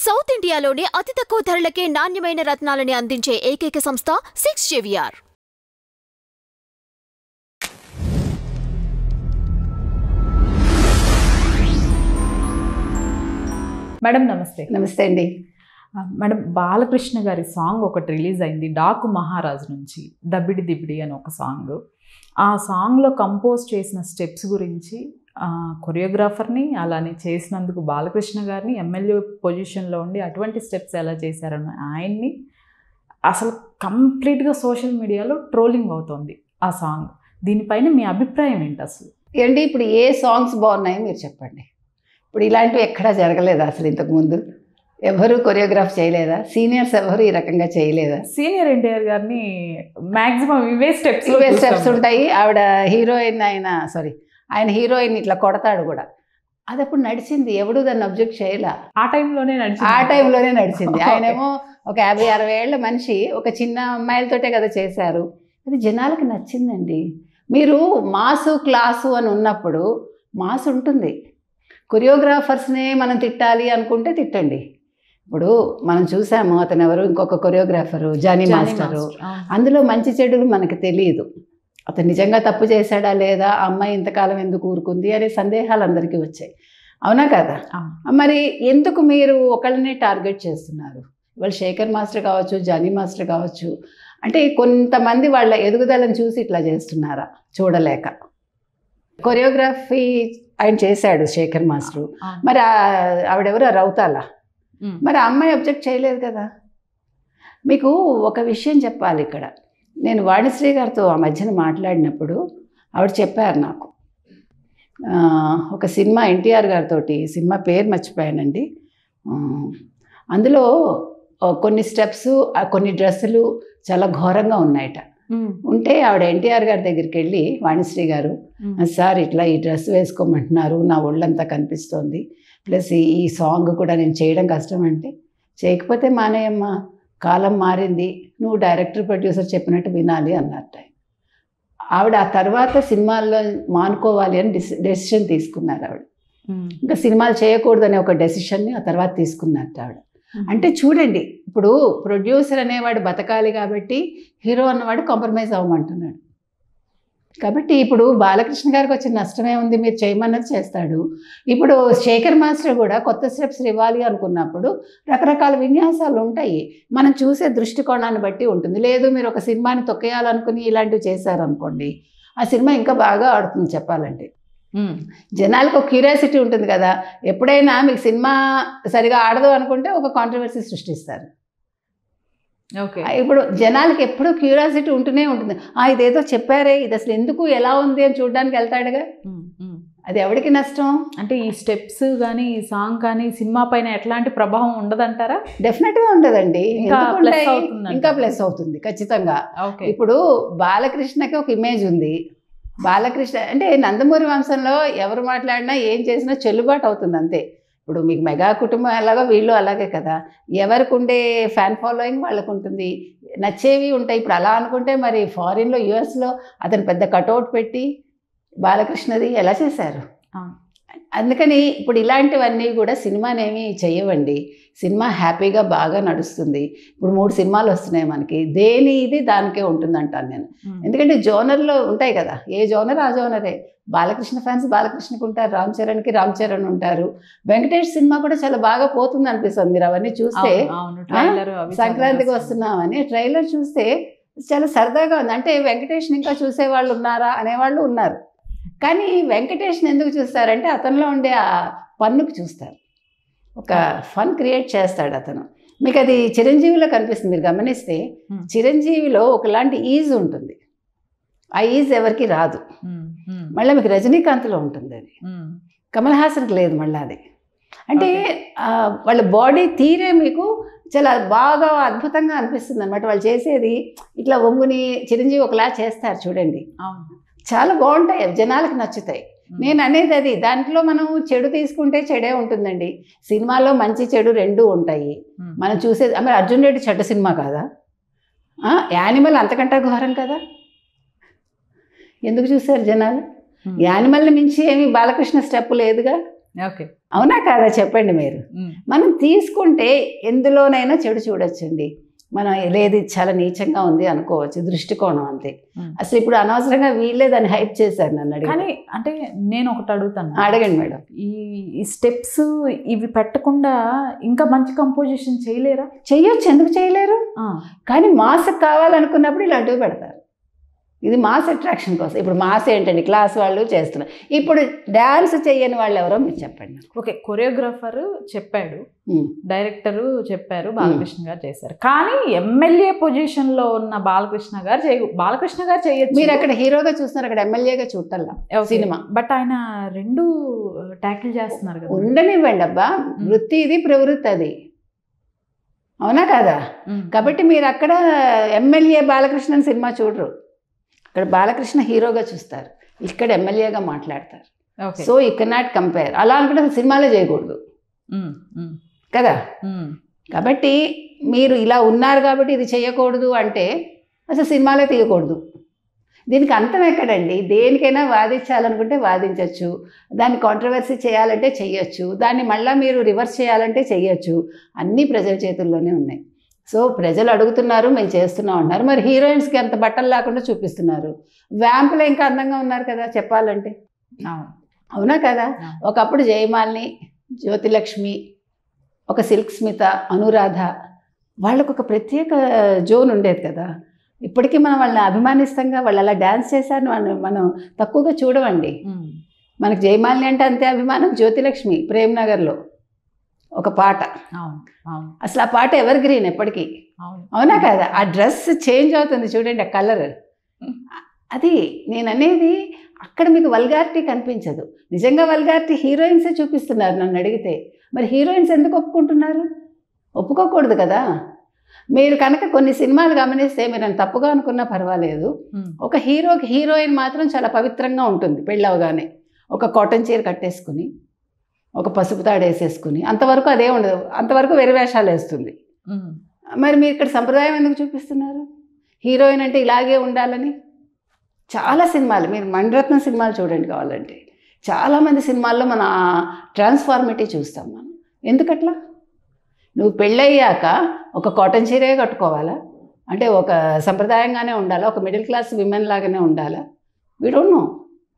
South ఇండియాలోనే అతి తక్కువ ధరలకే నాణ్యమైన రత్నాలని అందించే ఏకైక సంస్థ 6JVR. మేడం నమస్తే. నమస్తే అండి. మేడం, బాలకృష్ణ గారి సాంగ్ ఒకటి రిలీజ్ అయింది డాకు మహారాజ్ నుంచి, దబిడి దిబిడి అని ఒక సాంగ్. ఆ సాంగ్లో కంపోజ్ చేసిన స్టెప్స్ గురించి, కొరియోగ్రాఫర్ని అలానే చేసినందుకు బాలకృష్ణ గారిని, ఎమ్మెల్యే పొజిషన్లో ఉండి అటువంటి స్టెప్స్ ఎలా చేశారని ఆయన్ని అసలు కంప్లీట్గా సోషల్ మీడియాలో ట్రోలింగ్ అవుతుంది ఆ సాంగ్. దీనిపైన మీ అభిప్రాయం ఏంటి అసలు? ఏంటి ఇప్పుడు ఏ సాంగ్స్ బాగున్నాయో మీరు చెప్పండి. ఇప్పుడు ఇలాంటివి ఎక్కడా జరగలేదా అసలు? ఇంతకుముందు ఎవరు కొరియోగ్రాఫ్ చేయలేదా? సీనియర్స్ ఎవరు ఈ రకంగా చేయలేదా? సీనియర్ ఎన్టీఆర్ గారిని మ్యాక్సిమం ఇవే స్టెప్స్ ఉంటాయి. ఆవిడ హీరోయిన్, ఆయన హీరోయిన్ ఇట్లా కొడతాడు కూడా. అది అప్పుడు నడిచింది, ఎవడు దాన్ని అబ్జెక్ట్ చేయలే. ఆ టైంలోనే నడిచింది. ఆయనేమో ఒక 50-60 ఏళ్ల మనిషి, ఒక చిన్న అమ్మాయిలతోటే కదా చేశారు. అది జనాలకు నచ్చిందండి. మీరు మాసు క్లాసు అని ఉన్నప్పుడు మాసు ఉంటుంది. కొరియోగ్రాఫర్స్నే మనం తిట్టాలి అనుకుంటే తిట్టండి. ఇప్పుడు మనం చూసాము, అతను ఎవరు, ఇంకొక కొరియోగ్రాఫరు జానీ మాస్టరు. అందులో మంచి చెడులు మనకు తెలియదు. అతను నిజంగా తప్పు చేశాడా లేదా, అమ్మాయి ఇంతకాలం ఎందుకు ఊరుకుంది అనే సందేహాలు అందరికీ వచ్చాయి. అవునా కదా? మరి ఎందుకు మీరు ఒకళ్ళనే టార్గెట్ చేస్తున్నారు? వాళ్ళు శేఖర్ మాస్టర్ కావచ్చు, జానీ మాస్టర్ కావచ్చు, అంటే కొంతమంది వాళ్ళ ఎదుగుదలను చూసి ఇట్లా చేస్తున్నారా చూడలేక? కొరియోగ్రఫీ ఆయన చేశాడు శేఖర్ మాస్టరు. మరి ఆవిడెవరు, రౌతాల. మరి ఆ అమ్మాయి అబ్జెక్ట్ చేయలేదు కదా. మీకు ఒక విషయం చెప్పాలి ఇక్కడ. నేను వాణిశ్రీ గారితో ఆ మధ్యన మాట్లాడినప్పుడు ఆవిడ చెప్పారు నాకు, ఒక సినిమా ఎన్టీఆర్ గారితో, సినిమా పేరు మర్చిపోయానండి, అందులో కొన్ని స్టెప్స్, కొన్ని డ్రెస్సులు చాలా ఘోరంగా ఉన్నాయట. ఉంటే ఆవిడ ఎన్టీఆర్ గారి దగ్గరికి వెళ్ళి, వాణిశ్రీ గారు, సార్ ఇట్లా ఈ డ్రెస్ వేసుకోమంటున్నారు, నా ఒళ్ళంతా కనిపిస్తోంది, ప్లస్ ఈ సాంగ్ కూడా నేను చేయడం కష్టం అంటే, చేయకపోతే మానేయమ్మా, కాలం మారింది, నువ్వు డైరెక్టర్ ప్రొడ్యూసర్ చెప్పినట్టు వినాలి అన్నట్టు. ఆవిడ ఆ తర్వాత సినిమాల్లో మానుకోవాలి అని డెసిషన్ తీసుకున్నారు ఆవిడ. ఇంకా సినిమాలు చేయకూడదనే ఒక డెసిషన్ని ఆ తర్వాత తీసుకున్నట్టు ఆవిడ. అంటే చూడండి, ఇప్పుడు ప్రొడ్యూసర్ అనేవాడు బతకాలి కాబట్టి హీరో అన్నవాడు కాంప్రమైజ్ అవ్వమంటున్నాడు. కాబట్టి ఇప్పుడు బాలకృష్ణ గారికి వచ్చిన నష్టమే ఉంది, మీరు చేయమన్నది చేస్తాడు. ఇప్పుడు శేఖర్ మాస్టర్ కూడా కొత్త స్టెప్స్ ఇవ్వాలి అనుకున్నప్పుడు రకరకాల విన్యాసాలు ఉంటాయి. మనం చూసే దృష్టికోణాన్ని బట్టి ఉంటుంది. లేదు, మీరు ఒక సినిమాని తొక్కేయాలనుకుని ఇలాంటివి చేశారనుకోండి, ఆ సినిమా ఇంకా బాగా ఆడుతుంది. చెప్పాలంటే జనాలకు ఒక క్యూరియాసిటీ ఉంటుంది కదా. ఎప్పుడైనా మీకు సినిమా సరిగా ఆడదు అనుకుంటే ఒక కాంట్రవర్సీ సృష్టిస్తారు. ఇప్పుడు జనాలకి ఎప్పుడూ క్యూరియాసిటీ ఉంటూనే ఉంటుంది. ఇదేదో చెప్పారే, ఇది అసలు ఎందుకు, ఎలా ఉంది అని చూడడానికి వెళ్తాడుగా. అది ఎవరికి నష్టం? అంటే ఈ స్టెప్స్ కానీ, ఈ సాంగ్ కానీ సినిమా పైన ఎట్లాంటి ప్రభావం ఉండదంటారా? డెఫినెట్గా ఉండదండి. ఇంకా ప్లస్ అవుతుంది ఖచ్చితంగా. ఇప్పుడు బాలకృష్ణకి ఒక ఇమేజ్ ఉంది. బాలకృష్ణ అంటే నందమూరి వంశంలో ఎవరు మాట్లాడినా ఏం చేసినా చెల్లుబాటు అవుతుంది అంతే. ఇప్పుడు మీకు మెగా కుటుంబం ఎలాగో వీళ్ళు అలాగే కదా. ఎవరికి ఉండే ఫ్యాన్ ఫాలోయింగ్ వాళ్ళకు ఉంటుంది, నచ్చేవి ఉంటాయి. ఇప్పుడు అలా అనుకుంటే మరి ఫారిన్లో, యుఎస్లో అతను పెద్ద కటౌట్ పెట్టి బాలకృష్ణది ఎలా చేశారు. అందుకని ఇప్పుడు ఇలాంటివన్నీ కూడా సినిమానేమి చెయ్యవండి. సినిమా హ్యాపీగా బాగా నడుస్తుంది. ఇప్పుడు 3 సినిమాలు వస్తున్నాయి మనకి. దేని ఇది దానికే ఉంటుంది అంటాను నేను. ఎందుకంటే జోనర్లో ఉంటాయి కదా, ఏ జోనర్ ఆ జోనరే. బాలకృష్ణ ఫ్యాన్స్ బాలకృష్ణకి ఉంటారు, రామ్ చరణ్ ఉంటారు. వెంకటేష్ సినిమా కూడా చాలా బాగా పోతుంది అనిపిస్తుంది. మీరు అవన్నీ చూస్తే, సంక్రాంతికి వస్తున్నామని ట్రైలర్ చూస్తే చాలా సరదాగా ఉంది. అంటే వెంకటేష్ని ఇంకా చూసేవాళ్ళు ఉన్నారా అనేవాళ్ళు ఉన్నారు. కానీ వెంకటేష్ని ఎందుకు చూస్తారంటే అతనిలో ఉండే ఆ పన్నుకు చూస్తారు. ఒక ఫన్ క్రియేట్ చేస్తాడు అతను. మీకు అది చిరంజీవిలో కనిపిస్తుంది. మీరు గమనిస్తే చిరంజీవిలో ఒకలాంటి ఈజ్ ఉంటుంది. ఆ ఈజ్ ఎవరికి రాదు. మళ్ళీ మీకు రజనీకాంత్లో ఉంటుంది అది, కమల్ హాసన్కి లేదు మళ్ళీ అది. అంటే వాళ్ళ బాడీ తీరే మీకు చాలా బాగా అద్భుతంగా అనిపిస్తుంది అనమాట. వాళ్ళు చేసేది ఇట్లా వంగుని చిరంజీవి ఒకలా చేస్తారు చూడండి, చాలా బాగుంటాయి, జనాలకు నచ్చుతాయి. నేను అనేది అది. దాంట్లో మనం చెడు తీసుకుంటే చెడే ఉంటుందండి. సినిమాలో మంచి చెడు రెండూ ఉంటాయి. మనం చూసేది మరి అర్జున్ రెడ్డి చెడ్డ సినిమా కాదా? యానిమల్ అంతకంటే ఘోరం కదా. ఎందుకు చూశారు జనాలు? యానిమల్ని మించి ఏమి బాలకృష్ణ స్టెప్ లేదుగా. ఓకే. అవునా కాదా చెప్పండి మీరు. మనం తీసుకుంటే ఎందులోనైనా చెడు చూడొచ్చండి. మనం లేదు ఇది చాలా నీచంగా ఉంది అనుకోవచ్చు, దృష్టికోణం అంతే. అసలు ఇప్పుడు అనవసరంగా వీళ్ళే దాన్ని హైప్ చేశారు నన్ను అడిగి. కానీ అంటే నేను ఒకటి అడుగుతాను, అడగండి మేడం. ఈ స్టెప్స్ ఇవి పెట్టకుండా ఇంకా మంచి కంపోజిషన్ చేయలేరా? చెయ్యొచ్చు, ఎందుకు చేయలేరు? కానీ మాస్కి కావాలనుకున్నప్పుడు ఇలాంటివి పెడతారు. ఇది మాస్ అట్రాక్షన్ కోసం. ఇప్పుడు మాస్ ఏంటండి, క్లాస్ వాళ్ళు చేస్తున్నారు. ఇప్పుడు డ్యాన్స్ చేయని వాళ్ళు ఎవరో మీరు చెప్పండి. ఓకే, కొరియోగ్రాఫర్ చెప్పాడు, డైరెక్టరు చెప్పారు, బాలకృష్ణ గారు చేశారు. కానీ ఎమ్మెల్యే పొజిషన్లో ఉన్న బాలకృష్ణ గారు చేయొచ్చు. మీరు అక్కడ హీరోగా చూస్తున్నారు, అక్కడ ఎమ్మెల్యేగా చూడాల సినిమా. బట్ ఆయన రెండు ట్యాకిల్ చేస్తున్నారు కదా. ఉండనివ్వండి అబ్బా, వృత్తి ఇది, ప్రవృత్తి అది. అవునా కాదా? కాబట్టి మీరు అక్కడ ఎమ్మెల్యే బాలకృష్ణ సినిమా చూడరు. ఇక్కడ బాలకృష్ణ హీరోగా చూస్తారు, ఇక్కడ ఎమ్మెల్యేగా మాట్లాడతారు. So you cannot compare. అలా అనుకుంటే సినిమాలో చేయకూడదు కదా. కాబట్టి మీరు ఇలా ఉన్నారు కాబట్టి ఇది చేయకూడదు అంటే అసలు సినిమాలో తీయకూడదు. దీనికి అంతం ఎక్కడండి? దేనికైనా వాదించాలనుకుంటే వాదించవచ్చు, దాన్ని కాంట్రవర్సీ చేయాలంటే చెయ్యొచ్చు, దాన్ని మళ్ళీ మీరు రివర్స్ చేయాలంటే చెయ్యొచ్చు. అన్నీ ప్రజల చేతుల్లోనే ఉన్నాయి. సో ప్రజలు అడుగుతున్నారు, మేము చేస్తున్నాం అంటున్నారు. మరి హీరోయిన్స్కి అంత బట్టలు లేకుండా చూపిస్తున్నారు. వ్యాంపులో ఇంకా అందంగా ఉన్నారు కదా చెప్పాలంటే. అవునా కదా? ఒకప్పుడు జయమాలిని, జ్యోతిలక్ష్మి, ఒక సిల్క్ స్మిత, అనురాధ, వాళ్ళకు ఒక ప్రత్యేక జోన్ ఉండేది కదా. ఇప్పటికీ మనం వాళ్ళని అభిమానిస్తాంగా. వాళ్ళు అలా డ్యాన్స్ చేశారు, మనం తక్కువగా చూడవండి. మనకు జయమాలిని అంటే అంతే అభిమానం. జ్యోతిలక్ష్మి ప్రేమ్నగర్లో ఒక పాట, అసలు ఆ పాట ఎవర్ గ్రీన్ ఎప్పటికీ. అవునా కదా? ఆ డ్రెస్ చేంజ్ అవుతుంది చూడండి, ఆ కలర్. అది నేను అనేది. అక్కడ మీకు వల్గారిటీ కనిపించదు. నిజంగా వల్గారిటీ హీరోయిన్సే చూపిస్తున్నారు నన్ను అడిగితే. మరి హీరోయిన్స్ ఎందుకు ఒప్పుకుంటున్నారు? ఒప్పుకోకూడదు కదా. మీరు కనుక కొన్ని సినిమాలు గమనిస్తే, మీరు నన్ను తప్పుగా అనుకున్నా పర్వాలేదు, ఒక హీరోకి హీరోయిన్ మాత్రం చాలా పవిత్రంగా ఉంటుంది. పెళ్ళవగానే ఒక కాటన్ చీర కట్టేసుకుని, ఒక పసుపు తాడు వేసేసుకుని, అంతవరకు అదే ఉండదు, అంతవరకు వేరే వేషాలు వేస్తుంది. మరి మీరు ఇక్కడ సంప్రదాయం ఎందుకు చూపిస్తున్నారు? హీరోయిన్ అంటే ఇలాగే ఉండాలని. చాలా సినిమాలు, మీరు మణిరత్నం సినిమాలు చూడండి కావాలంటే, చాలామంది సినిమాల్లో మన ట్రాన్స్ఫార్మేటివ్ చూస్తాం మనం. ఎందుకట్లా? నువ్వు పెళ్ళయ్యాక ఒక కాటన్ చీరే కట్టుకోవాలా? అంటే ఒక సంప్రదాయంగానే ఉండాలా? ఒక మిడిల్ క్లాస్ విమెన్ లాగానే ఉండాలా? We don't know.